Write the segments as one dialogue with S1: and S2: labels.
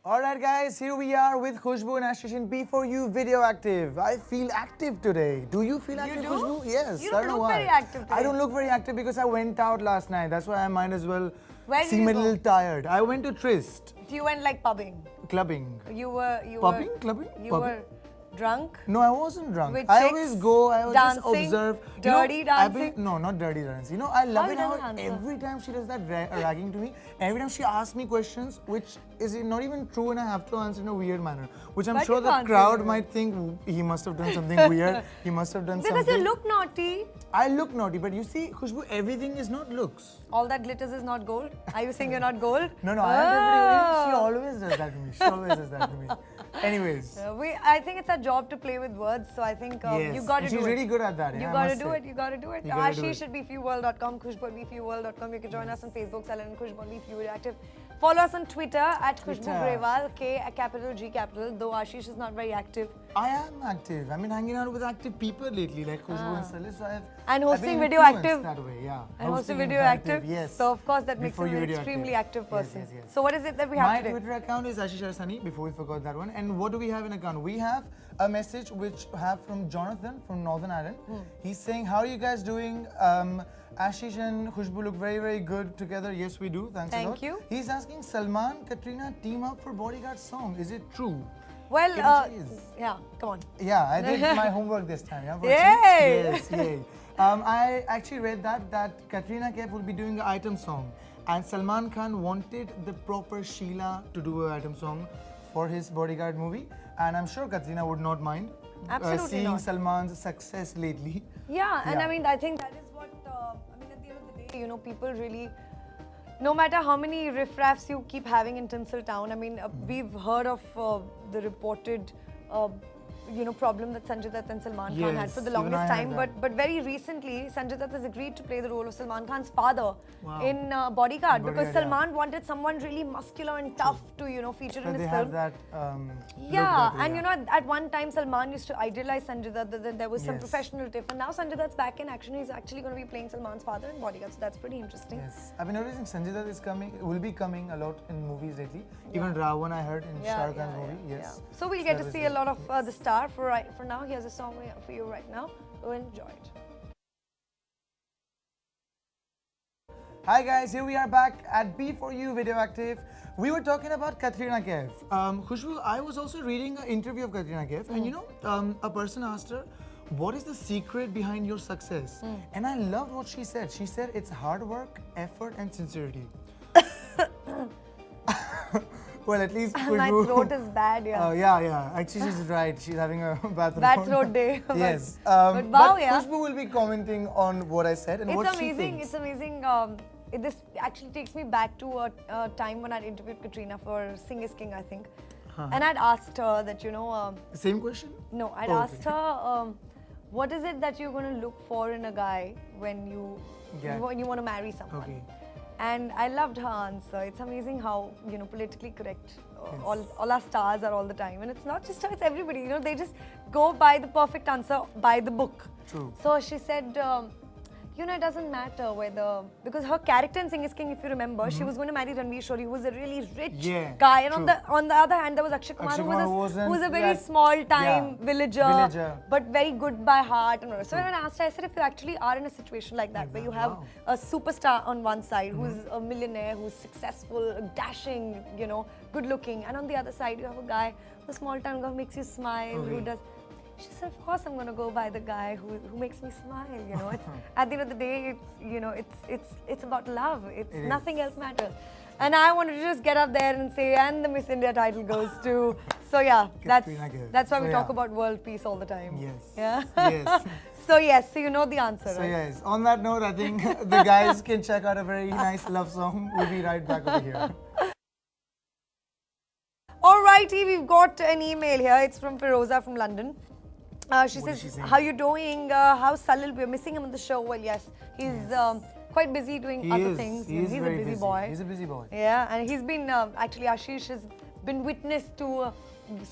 S1: Alright guys, here we are with Khusboo and Ashish in B4U Video Active. I feel active today. Do you feel active, Khusboo? Yes.
S2: You don't look very active today.
S1: I don't look very active because I went out last night. That's why I might as well
S2: seem
S1: a little tired. I went to Tryst.
S2: You went like pubbing.
S1: Clubbing.
S2: You were
S1: Clubbing?
S2: You were drunk?
S1: No, I wasn't drunk.
S2: With
S1: I always go, I always just
S2: dancing,
S1: observe.
S2: Dirty dancing?
S1: No, not dirty dancing. You know, I love it how
S2: answer?
S1: every time she does that ragging to me, every time she asks me questions which is not even true and I have to answer in a weird manner. Which I'm sure the crowd might think he must have done something weird. He must have done something.
S2: Because you look naughty.
S1: I look naughty, but you see, Khusboo, everything is not looks.
S2: All that glitters is not gold? Are you saying you're not gold?
S1: No, I am she always does that to me. She always does that to me. Anyways.
S2: I think it's our job to play with words, so I think you got to do it.
S1: She's really good at that.
S2: You got to do it. You got to do it. Ashish at B4U.com, Khusboo at B4U.com. You can join us on Facebook, Salil and Khusboo on B4U Active. Follow us on Twitter at Khusboo Grewal, K capital G capital. Though Ashish is not very active.
S1: I am active. I've been hanging out with active people lately, like Khusboo and Salil. So
S2: and hosting Video Active.
S1: That way, yeah.
S2: And hosting Video Active.
S1: Yes.
S2: So of course that makes him an extremely active person.
S1: Yes.
S2: So what is it that we have today?
S1: My Twitter account is Ashish Aidasani. Before we forgot that one. And what do we have in account? We have a message which I have from Jonathan from Northern Ireland. He's saying, "How are you guys doing? Ashish and Khusboo look very, very good together." Yes, we do. Thanks a lot.
S2: Thank you.
S1: He's asking, Salman, Katrina team up for Bodyguard song. Is it true?
S2: Well, yeah, come on.
S1: Yeah, I did my homework this time. Yeah,
S2: yay!
S1: Yes, yay. I actually read that Katrina Kaif will be doing an item song, and Salman Khan wanted the proper Sheila to do an item song for his Bodyguard movie, and I'm sure Katrina would not mind seeing Salman's success lately.
S2: Yeah, and I mean, I think that is what, at the end of the day, you know, people really, no matter how many riffraffs you keep having in Tinseltown, I mean, we've heard of the reported, problem that Sanjay Dutt and Salman Khan had for the longest time. But very recently, Sanjay Dutt has agreed to play the role of Salman Khan's father in Bodyguard, because Salman wanted someone really muscular and tough to, feature in his film.
S1: That,
S2: and you know, at one time Salman used to idealize Sanjay Dutt, that there was some professional tiff, and now Sanjay Dutt's back in action. He's actually going to be playing Salman's father in Bodyguard, so that's pretty interesting.
S1: Yes, I've been noticing Sanjay Dutt will be coming a lot in movies lately. Even Ravan I heard in Shah Rukh Khan's movie. Yes.
S2: So we'll get to see a lot of the star. For now, here's a song for you right now. Go enjoy it.
S1: Hi guys, here we are back at B4U Video Active. We were talking about Katrina Kaif. Khusboo, I was also reading an interview of Katrina Kaif, and a person asked her, "What is the secret behind your success?" And I loved what she said. She said it's hard work, effort, and sincerity. Well, at least
S2: my throat is bad,
S1: yeah. Actually, she's right. She's having a bad
S2: throat day.
S1: Yes.
S2: But wow,
S1: Khusboo will be commenting on what I said and what she thinks.
S2: It's amazing. This actually takes me back to a time when I interviewed Katrina for Sing is King, I think. And I'd asked her that,
S1: Same question?
S2: No, I'd asked her, what is it that you're going to look for in a guy when you want to marry someone?
S1: Okay.
S2: And I loved her answer. It's amazing how, politically correct all our stars are all the time. And it's not just her, it's everybody. They just go by the perfect answer, by the book.
S1: True.
S2: So she said, it doesn't matter whether, because her character in Sing is King, if you remember, she was going to marry Ranveer Shori, who was a really rich guy. And on the other hand, there was Akshay Kumar, who was a very small-time villager, but very good by heart. And so when I asked her, I said, if you actually are in a situation like that, where you have a superstar on one side, who's a millionaire, who's successful, dashing, good-looking, and on the other side, you have a guy, a small-town guy who makes you smile, who does... She said, of course I'm going to go by the guy who makes me smile, It's, at the end of the day, it's about love. Nothing else matters. And I wanted to just get up there and say, and the Miss India title goes to... So yeah, that's why we talk about world peace all the time.
S1: Yes.
S2: Yeah?
S1: Yes.
S2: So yes, so you know the answer, right?
S1: So yes, on that note, I think the guys can check out a very nice love song. We'll be right back over here.
S2: Alrighty, we've got an email here. It's from Firoza from London. She says, how you doing? How's Salil? We're missing him on the show. Well, yes, he's quite busy doing other things. He's a busy boy.
S1: He's a busy boy.
S2: Yeah, and he's been, actually, Ashish has been witness to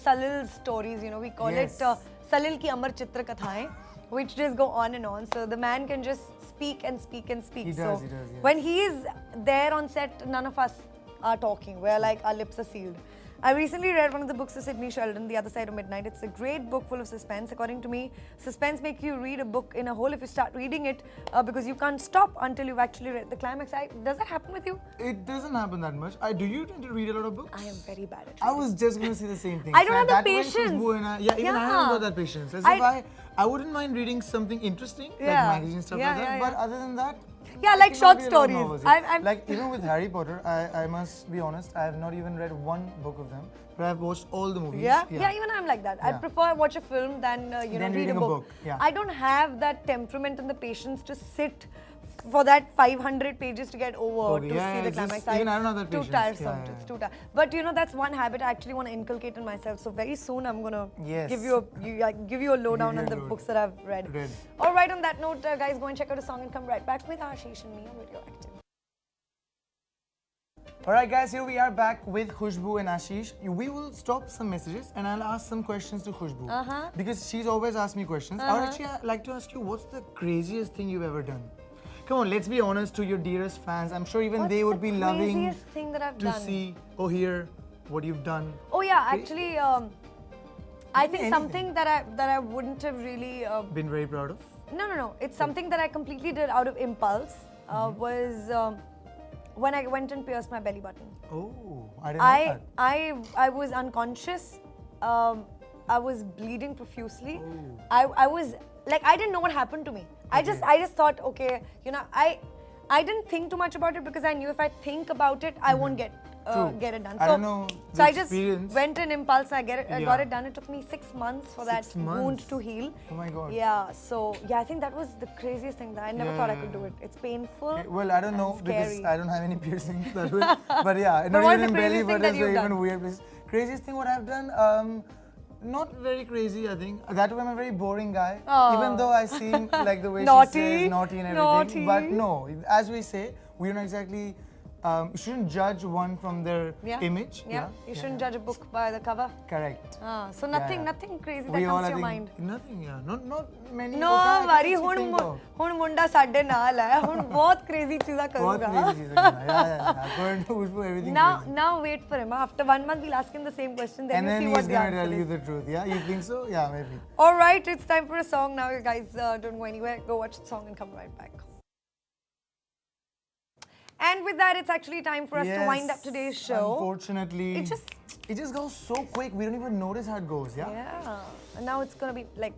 S2: Salil's stories. We call it Salil ki Amar Chitra Kathaएं, which just go on and on. So the man can just speak and speak and speak.
S1: He does, yes.
S2: When he is there on set, none of us are talking. We're like, our lips are sealed. I recently read one of the books of Sidney Sheldon, The Other Side of Midnight. It's a great book full of suspense. According to me, suspense makes you read a book in a whole if you start reading it because you can't stop until you've actually read the climax. Does that happen with you?
S1: It doesn't happen that much. Do you tend to read a lot of books?
S2: I am very bad at reading.
S1: I was just going to say the same thing.
S2: I don't have the patience.
S1: Even I haven't got that patience. As if I wouldn't mind reading something interesting, like magazine stuff like that. But other than that,
S2: yeah, like short stories.
S1: Like even with Harry Potter, I must be honest, I have not even read one book of them, but I've watched all the movies.
S2: Yeah, even I'm like that. I prefer watch a film than read a book.
S1: Yeah.
S2: I don't have that temperament and the patience to sit for that 500 pages to get over to see the climax.
S1: Even I don't have that patience.
S2: Too tiresome. It's too tiresome. But that's one habit I actually want to inculcate in myself. So very soon I'm gonna give you a lowdown on the books that I've read. All right. On that note, guys, go and check out a song and come right back with Ashish and me on Radioactive.
S1: Alright guys, here we are back with Khusboo and Ashish. We will stop some messages and I'll ask some questions to Khusboo. Because she's always asked me questions. I would actually like to ask you, what's the craziest thing you've ever done? Come on, let's be honest to your dearest fans. I'm sure even they would be loving
S2: thing that I've
S1: to
S2: done?
S1: see or hear what you've done.
S2: Oh yeah, actually, I think something that I wouldn't have really
S1: been very proud of.
S2: No. It's something that I completely did out of impulse. Was when I went and pierced my belly button.
S1: Oh, I didn't know that.
S2: I was unconscious. I was bleeding profusely. I was like, I didn't know what happened to me. I just thought, okay, I didn't think too much about it because I knew if I think about it, I won't get it done.
S1: I don't know.
S2: So I just went in impulse. I got it done. It took me 6 months for that wound to heal.
S1: Oh my god.
S2: Yeah. So I think that was the craziest thing that I never thought I could do it. It's painful.
S1: Okay, well, I don't know
S2: scary.
S1: because I don't have any piercings that way. But yeah, not even in belly, but that's even weird place. Craziest thing what I've done. Not very crazy, I think. That way I'm a very boring guy. Even though I seem like the way she says naughty and everything. But no, as we say, we don't exactly. You shouldn't judge one from their image.
S2: Yeah. You shouldn't judge a book by the cover.
S1: Correct.
S2: So nothing crazy that comes to your mind.
S1: Nothing, yeah. Not many.
S2: No worry, hun munda sadde naal hai. Hun bahut crazy cheeza karunga.
S1: Bahut crazy cheeza. Yeah. Going to Khusboo, everything.
S2: Now wait for him. After 1 month, we'll ask him the same question. Then we'll see what the answer is.
S1: And then he's gonna tell you the truth. Yeah, you think so? Yeah, maybe.
S2: All right, it's time for a song now, you guys. Don't go anywhere. Go watch the song and come right back. And with that, it's actually time for us to wind up today's show.
S1: Unfortunately, it just goes so quick. We don't even notice how it goes. Yeah.
S2: Yeah. And now it's gonna be like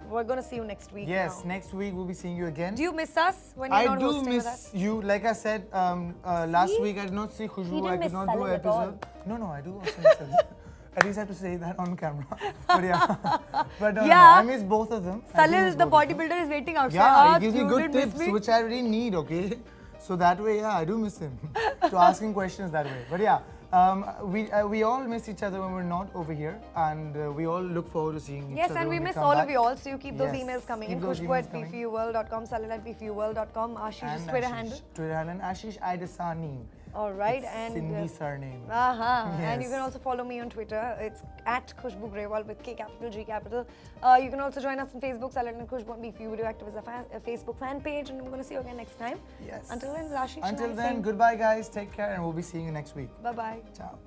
S2: we're gonna see you next week.
S1: Yes, next week we'll be seeing you again.
S2: Do you miss us when you're not hosting with us?
S1: I do miss you. Like I said last week, I did not see Khusboo. I could not do an episode. No, I do also miss Salil. At least I have to say that on camera. But yeah, I miss both of them.
S2: Salil, the bodybuilder, is waiting outside.
S1: Yeah, he gives me good tips, which I really need. Okay. So that way, yeah, I do miss him. So asking questions that way. But yeah, we all miss each other when we're not over here, and we all look forward to seeing each other.
S2: Yes, and we miss all of you all. So you keep those emails coming in. Khusboo at b4uworld.com, Salil at b4uworld.com, Ashish's Twitter handle.
S1: Twitter handle, Ashish Aidasani.
S2: All right,
S1: and Cindy surname.
S2: Yes. And you can also follow me on Twitter. It's at Khusboo Grewal with K capital G capital. You can also join us on Facebook. Salil and Khusboo and B4U Radioactive is a Facebook fan page, and I'm going to see you again next time.
S1: Yes.
S2: Until then, Ashish.
S1: Until then, goodbye, guys. Take care, and we'll be seeing you next week.
S2: Bye bye.
S1: Ciao.